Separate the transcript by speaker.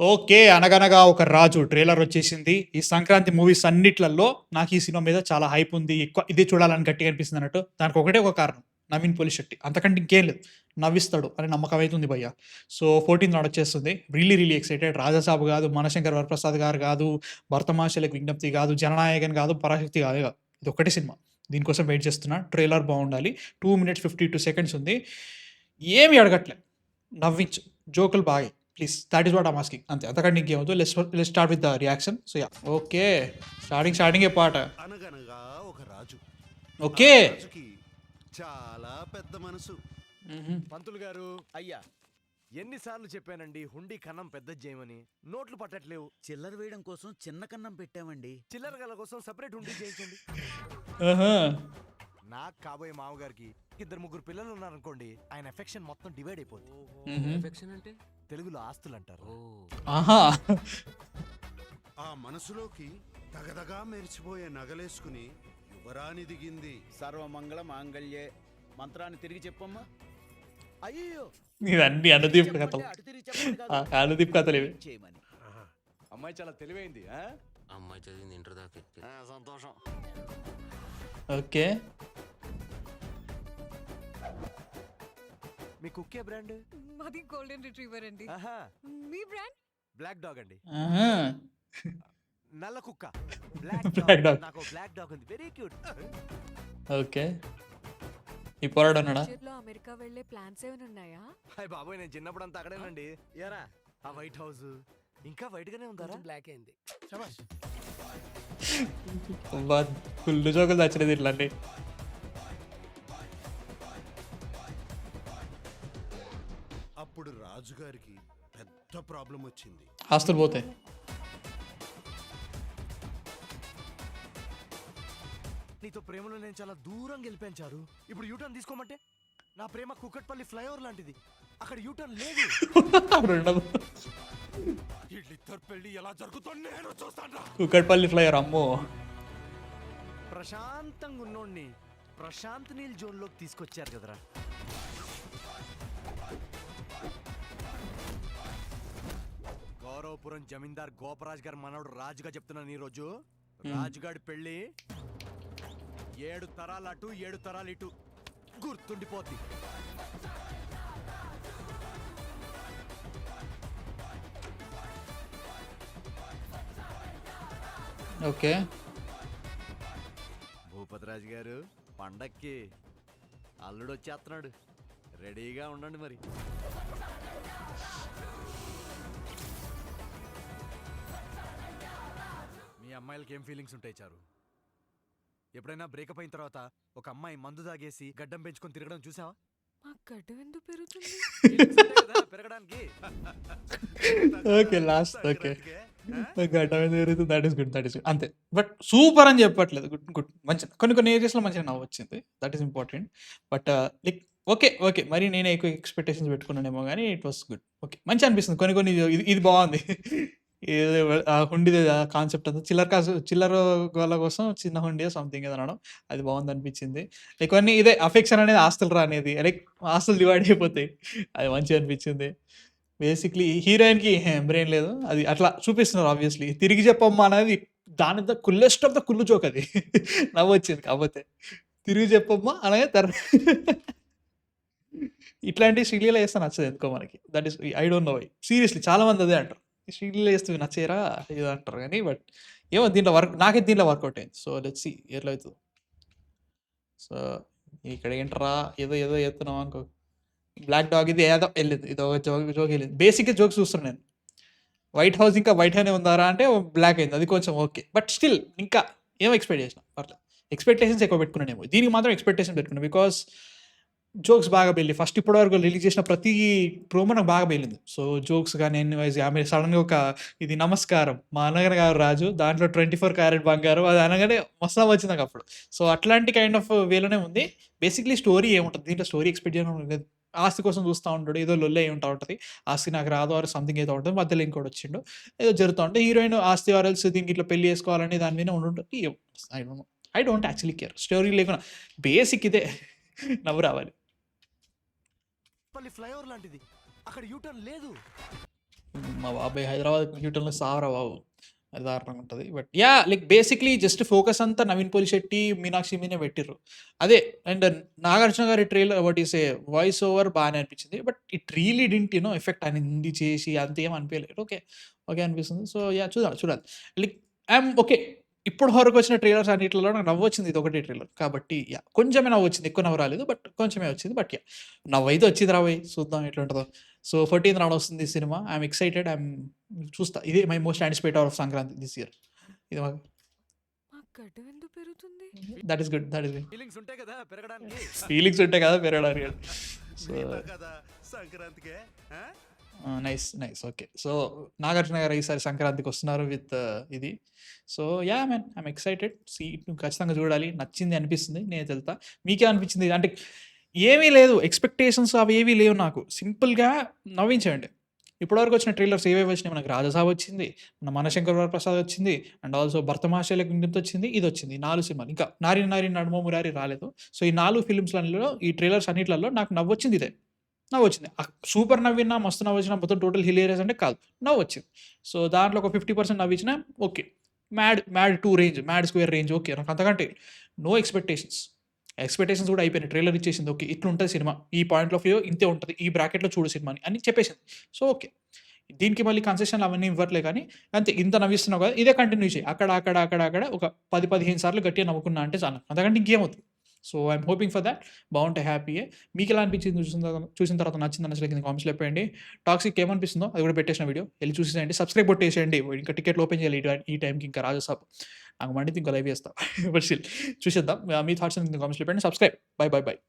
Speaker 1: Okay. 'అనగనగా ఒక రాజు' trailer వచ్చేసింది. ఈ సంక్రాంతి మూవీస్ అన్నిట్లల్లో నాకు ఈ సినిమా మీద చాలా హైప్ ఉంది. ఎక్కువ ఇదే చూడాలని గట్టిగా అనిపిస్తుంది అన్నట్టు. దానికి ఒకటే ఒక కారణం 'నవీన్ పోలిశెట్టి'. అంతకంటే ఇంకేం లేదు. నవ్విస్తాడు అనే నమ్మకం అయితే ఉంది భయ్యా. సో 14థ్ నాడు వచ్చేస్తుంది. Really excited. 'రాజాసాబు' గాదు, 'మనశంకర్ వరప్రసాద్' గారు గాదు, 'భరతమాషలకు విజ్ఞప్తి' గాదు, 'జననాయకన్' గాదు, 'పరాశక్తి' గాదు. ఇదొక్కటే సినిమా. దీనికోసం వెయిట్ చేస్తున్నా. ట్రైలర్ బావుండాలి. 2 మినిట్స్ 52 సెకండ్స్ ఉంది. ఏమి అడగట్లే. నవ్వించు. జోకులు బాగాయి. Please that is what I'm asking అంతే. అంతకంటే ఇంకేమొద్దు. Let's start with the reaction. So yeah! Okay. స్టార్టింగే పాట.
Speaker 2: అనగనగా ఒక రాజు. ఆ
Speaker 1: ఓకే.
Speaker 2: రాజుకి చాలా పెద్ద మనసు.
Speaker 1: హుహు.
Speaker 3: పంతులు గారు అయ్యా ఎన్నిసార్లు చెప్పానండి హుండీ కన్నం పెద్ద చేయమని నోట్లు పట్టట్లేవు.
Speaker 4: చిల్లర వేయడం కోసం చిన్న కన్నం పెట్టామండి.
Speaker 3: చిల్లర గల కోసం సపరేట్ హుండీ చేయించండి.
Speaker 1: ఆహా!
Speaker 3: నాకు కాబోయే మామగారికి 2-3 పిల్లలు ఉన్నారనుకోండి, ఆయన ఎఫెక్షన్ మొత్తం డివైడ్ అయిపోతుంది.
Speaker 1: హుహు.
Speaker 5: ఎఫెక్షన్ అంటే
Speaker 3: తెలుగులో ఆస్తులు అంటారు.
Speaker 1: ఆహా!
Speaker 2: ఆ మనసులోకి దగదగా మెరిసిపోయే నగలేసుకుని యువరాణి దిగింది.
Speaker 4: సర్వమంగళ మాంగళ్యే మంత్రాన్ని తిరిగి చెప్పమ్మా. అయ్యో
Speaker 1: ఇవన్నీ అనుదీప్ కథలు.
Speaker 4: అటు తిరిగి చెప్పండి కాదు.
Speaker 1: అనుదీప్ కథలు ఇవి.
Speaker 4: చేయమని
Speaker 3: అమ్మాయి చాలా తెలివైంది.
Speaker 5: అమ్మాయి చదివింది ఇంటర్ దాకా.
Speaker 3: సంతోషం.
Speaker 1: ఓకే.
Speaker 3: మీ కుక్కే బ్రాండ్?
Speaker 6: మాది గోల్డెన్ రిట్రీవర్ అండి.
Speaker 3: ఆహా,
Speaker 6: మీ బ్రాండ్?
Speaker 3: బ్లాక్ డాగ్ అండి.
Speaker 1: ఆహా!
Speaker 3: నల్ల కుక్క. Black
Speaker 1: Black dog.
Speaker 3: డాగ్. నాకు బ్లాక్ డాగ్ ఉంది, వెరీ క్యూట్.
Speaker 1: ఓకే. ఈ పోరాడు ఉన్నాడా?
Speaker 6: ఫ్యూచర్లో అమెరికా వెళ్ళే ప్లాన్స్ ఏమైనా ఉన్నాయా?
Speaker 3: హాయ్ బాబోయ్, నేను చిన్నప్పుడు అంతా అక్కడేనండి. ఏరా ఆ వైట్ హౌస్ ఇంకా వైట్ గానే ఉందారా?
Speaker 5: బ్లాక్ అయింది.
Speaker 1: అబ్బా! ఫుల్లు జోకులు నచ్చినాయి దీంట్లో అన్నీ.
Speaker 2: అప్పుడు రాజుగారికి పెద్ద ప్రాబ్లం వచ్చింది.
Speaker 1: ఆస్తులు పోతాయి.
Speaker 3: నీతో ప్రేమలో నేను చాలా దూరంగా వెళ్ళిపోయాను చారు. ఇప్పుడు యూటర్న్ తీసుకోమంటే నా ప్రేమ కుక్కట్పల్లి ఫ్లైఓవర్ లాంటిది. అక్కడ యూటర్న్ లేదు.
Speaker 1: రెండోది
Speaker 3: వీళ్ళిద్దరు పెళ్లి ఎలా జరుగుతుందో నేను చూస్తాను.
Speaker 1: కుక్కట్పల్లి ఫ్లైయర్ అమ్మో!
Speaker 3: ప్రశాంతంగా ఉన్నోడిని ప్రశాంత్ నీల్ జోన్ లోకి తీసుకొచ్చారు కదరా. గౌరవపురం జమీందార్ గోపరాజ్ గారు మనవడు రాజుగా చెప్తున్నాను ఈ రోజు. రాజుగాడి పెళ్లి 7 తరాలు అటు 7 తరాలు ఇటు గుర్తుండిపోద్ది.
Speaker 1: ఓకే.
Speaker 3: భూపతిరాజు గారు పండక్కి అల్లుడు వచ్చేస్తున్నాడు, రెడీగా ఉండండి మరి. మీ అమ్మాయిలకి ఏం ఫీలింగ్స్ ఉంటాయి చారు? ఎప్పుడైనా బ్రేకప్ అయిన తర్వాత ఒక అమ్మాయి మందు తాగేసి గడ్డం పెంచుకొని తిరగడం చూసావా?
Speaker 6: మా గడ్డం ఎందుకు పెరుగుతుంది?
Speaker 3: Feelings ఉంటాయి కదా పెరగడానికి.
Speaker 1: Okay. Last okay. That is good. అంతే. బట్ సూపర్ అని చెప్పట్లేదు. గుడ్. మంచి కొన్ని ఏరియాస్‌లో మంచిగా నవ్వొచ్చింది. That is important. But like okay. మరి నేనే ఎక్కువ ఎక్స్‌పెక్టేషన్స్ పెట్టుకున్నానేమో గానీ ఇట్ వాస్ గుడ్. ఓకే. మంచిగా అనిపిస్తుంది. కొన్ని ఇది బాగుంది. ఏదో హుండీది కాన్సెప్ట్ అంతా చిల్లర గోల కోసం చిన్న హుండీయో సంథింగ్ ఏదో అనడం. అది బాగుందనిపించింది. లైక్ కొన్ని ఇదే అఫెక్షన్ అనేది ఆస్తులు రానేది. లైక్ ఆస్తులు డివైడ్ అయిపోతాయి. అది మంచిగా అనిపించింది. బేసిక్‌లీ హీరోయిన్‌కి బ్రెయిన్ లేదు. అది అట్లా చూపిస్తున్నారు ఆబ్వియస్‌లీ. తిరిగి చెప్పమ్మా అనేది దాని కుల్లెస్ట్ ఆఫ్ ద కుల్లు జోక్ అది. నవ్వొచ్చింది కాకపోతే. తిరిగి చెప్పమ్మా అనగా ఇట్లాంటి శ్రీలీల చేస్తే నచ్చదు ఎందుకో మనకి. That is I don't know why. Seriously చాలా మంది అదే అంటారు. శ్రీలీల చేస్తే నచ్చేయరా ఏదో అంటారు గానీ బట్ ఏమో దీంట్లో నాకైతే దీంట్లో వర్కౌట్ అయింది. సో లెట్స్ సీ ఎట్లా అవుతదో. సో ఇక్కడ ఏంట్రా ఏదో చేస్తున్నావు అనుకో. బ్లాక్ డాగ్ ఇది ఏదో ఎళ్ళింది. ఇదో జోక్ ఎళ్ళింది. బేసిక్‌గా జోక్స్ చూస్తున్నా నేను. వైట్ హౌస్ ఇంకా వైట్‌గానే ఉందారా అంటే బ్లాక్ అయింది. అది కొంచెం ఓకే. బట్ స్టిల్ ఇంకా ఏమో ఎక్స్‌పెక్ట్ చేసిన. పర్లేదు. ఎక్స్‌పెక్టేషన్స్ ఎక్కువ పెట్టుకున్నానేమో. దీనికి మాత్రం ఎక్స్‌పెక్టేషన్ పెట్టుకున్నా. బికాజ్ జోక్స్ బాగా పేలినాయి. ఫస్ట్ ఇప్పటి వరకు రిలీజ్ చేసిన ప్రతి ప్రోమో నాకు బాగా పేలింది. సో జోక్స్ గాని ఎనీవైస్ ఆమె సడెన్‌గా ఒక ఇది నమస్కారం మా అన్నగారు గారు రాజు దాంట్లో 24 క్యారెట్ బంగారం అది అనగానే మస్తు నవ్వొచ్చింది నాకప్పుడు. సో అట్లాంటి కైండ్ ఆఫ్ వేలోనే ఉంది. బేసిక్‌లీ స్టోరీ ఏముంటది? దీంట్లో స్టోరీ ఎక్స్‌పెక్ట్ చేయడం లేదు. ఆస్తి కోసం చూస్తా ఉంటాడు. ఏదో లొల్లి అయి ఉంటది. ఆస్తి నాకు రాదు ఆర్ సంథింగ్ ఏదో ఉంటది. మధ్యలో ఇంకోడు వచ్చిండు. ఏదో జరుగుతా ఉంటే హీరోయిన్ ఆస్తి ఆర్ ఎల్స్ దీనికి ఇట్లా పెళ్లి చేసుకోవాలని దాని మీద ఉండుంటది. I don't actually care. Story లేకున్నా బేసిక్ ఇదే నవ్వు రావాలి.
Speaker 3: పల్లి ఫ్లైఓవర్ లాంటిది. అక్కడ యూటర్న్ లేదు.
Speaker 1: మా బాబాయ్ హైదరాబాద్ న్యూటన్లో సావరా బాబు, అది దారుణంగా ఉంటుంది. But yeah like basically just focus అంతా నవీన్ పోలిశెట్టి మీనాక్షి మీదనే పెట్టిర్రు. అదే అండ్ నాగార్జున గారి trailer what is a voice over బాగానే అనిపించింది. But it really didn't effect అని హిందీ చేసి అంత ఏం అనిపించలేదు. ఓకే ఓకే అనిపిస్తుంది. సో యా చూడాలి. Like I'm okay. ఇప్పుడు వరకు వచ్చిన ట్రైలర్స్ అన్నిటిలో నాకు నవ్వు వచ్చింది, ఇది ఒకటే ట్రైలర్ కాబట్టి యా కొంచెమే నవ్వు వచ్చింది, ఎక్కువ నవ్వు రాలేదు బట్ కొంచెమే వచ్చింది. బట్ యా నవ్వు అయితే వచ్చింది రాబోయ్, చూద్దాం ఎట్లా ఉంటుందో. సో 14th నాడు వస్తుంది ఈ సినిమా. I'm excited. చూస్తా. ఇదే my most anticipated of Sankranti this year. ఇది
Speaker 6: మా గడ్డం ఎందుకు పెరుగుతుంది?
Speaker 1: That is good. That is
Speaker 3: feelings ఉంటాయి కదా పెరగడానికి.
Speaker 1: ఫీలింగ్స్ ఉంటాయి కదా పెరగడానికి. సో
Speaker 2: నీతో కదా సంక్రాంతికే ఆ?
Speaker 1: Nice okay. సో నాగార్జున గారు ఈసారి సంక్రాంతికి వస్తున్నారు విత్ ఇది. So yeah man I'm excited. ఖచ్చితంగా చూడాలి. నచ్చింది అనిపిస్తుంది. నేను వెళ్తా. మీకే అనిపించింది? అంటే ఏమీ లేదు, ఎక్స్పెక్టేషన్స్ అవి ఏవీ లేవు నాకు. సింపుల్గా నవ్వించండి. ఇప్పటివరకు వచ్చిన ట్రైలర్స్ ఏవేవి వచ్చినాయి, మనకు రాజసాబ్ వచ్చింది, మన మనశంకర్ వరప్రసాద్ వచ్చింది, అండ్ ఆల్సో భరతమాషల కింగ్డమ్స్ వచ్చింది, ఇది వచ్చింది. 4 సినిమాలు. ఇంకా నారి నారి నడుమ మురారి రాలేదు. సో ఈ 4 ఫిల్మ్స్లలో ఈ ట్రైలర్స్ అన్నిట్లలో నాకు నవ్వొచ్చింది. ఇదే నవ్వొచ్చింది. సూపర్ నవ్వినా, మస్తు నవ్వొచ్చినా, మొత్తం టోటల్ హిలేరియస్ అంటే కాదు, నవ్వొచ్చింది. సో దాంట్లో ఒక 50% నవ్వించినా okay. Mad 2 range, mad square range okay. నాకు అంతకంటే నో ఎక్స్పెక్టేషన్స్ కూడా అయిపోయినాయి. ట్రైలర్ ఇచ్చేసింది ఓకే ఇట్లా ఉంటుంది సినిమా, ఈ పాయింట్ ఆఫ్ వ్యూ ఇంతే ఉంటుంది, ఈ బ్రాకెట్లో చూడు సినిమాని అని చెప్పేసింది. సో ఓకే, దీనికి మళ్ళీ కన్సెషన్లు అవన్నీ ఇవ్వట్లే కానీ అంతే. ఇంత నవ్విస్తున్నావు కదా, ఇదే కంటిన్యూ చేయి. అక్కడ ఒక 10-15 సార్లు గట్టిగా నవ్వుకున్నా అంటే చాలు, అంతకంటే ఇంకేమవుతుంది. So I'm hoping for that. బాగుంటాయి, హ్యాపీయే. మీకు ఎలా అనిపించింది చూసిన తర్వాత? నచ్చింది నచ్చలేదు కింద కామెంట్స్లో చెప్పండి. టాక్సిక్ ఏమనిపిస్తుందో అది కూడా పెట్టేసిన వీడియో వెళ్ళి చూసేయండి. సబ్స్క్రైబ్ కొట్టేసేయండి. ఇంకా టికెట్లు ఓపెన్ చేయాలి ఈ టైంకి. ఇంకా రాజసాబ్ నాకు మండితే ఇంకా లైవ్ చేస్తా. బట్ స్టిల్ చూసేద్దాం. మీ థాట్స్ కామెంట్స్లో చెప్పండి. సబ్స్క్రైబ్. బై.